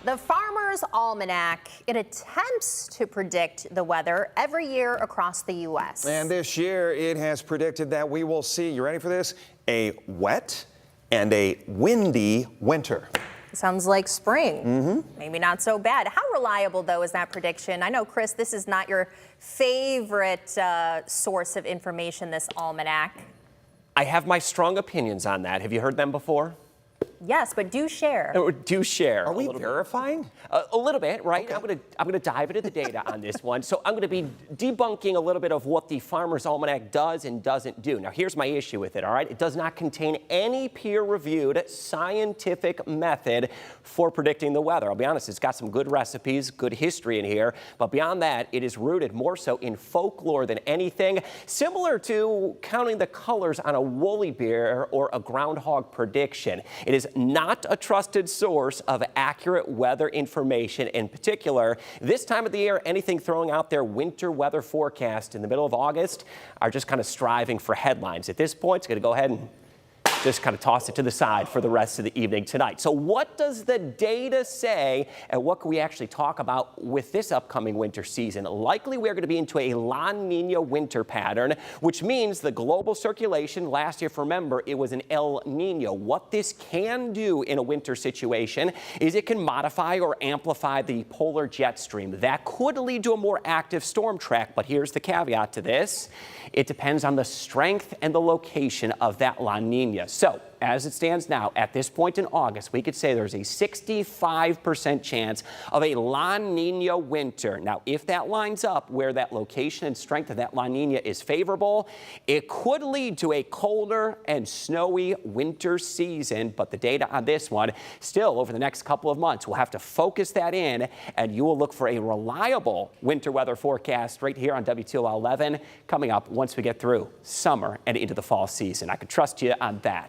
The Farmer's Almanac, it attempts to predict the weather every year across the U.S. And this year it has predicted that we will see, you ready for this, a wet and a windy winter. Sounds like spring. Maybe not so bad. How reliable, though, is that prediction? I know, Chris, this is not your favorite source of information, this almanac. I have my strong opinions on that. Have you heard them before? Yes, but do share. Do share. Are we verifying? A little bit, right? Okay. I'm gonna dive into the data on this one. So I'm gonna be debunking a little bit of what the Farmer's Almanac does and doesn't do. Now here's my issue with it, all right? It does not contain any peer-reviewed scientific method for predicting the weather. I'll be honest, it's got some good recipes, good history in here, but beyond that, it is rooted more so in folklore than anything, similar to counting the colors on a woolly bear or a groundhog prediction. It is not a trusted source of accurate weather information. In particular, this time of the year, anything throwing out their winter weather forecast in the middle of August are just kind of striving for headlines. At this point, it's going to go ahead and just kind of toss it to the side for the rest of the evening tonight. So what does the data say, and what can we actually talk about with this upcoming winter season? Likely we're going to be into a La Nina winter pattern, which means the global circulation last year, if you remember, it was an El Nino. What this can do in a winter situation is it can modify or amplify the polar jet stream. That could lead to a more active storm track, but here's the caveat to this. It depends on the strength and the location of that La Nina. So, as it stands now, at this point in August, we could say there's a 65% chance of a La Nina winter. Now, if that lines up where that location and strength of that La Nina is favorable, it could lead to a colder and snowy winter season. But the data on this one, still over the next couple of months, we'll have to focus that in, and you will look for a reliable winter weather forecast right here on WTOL 11 coming up once we get through summer and into the fall season. I can trust you on that.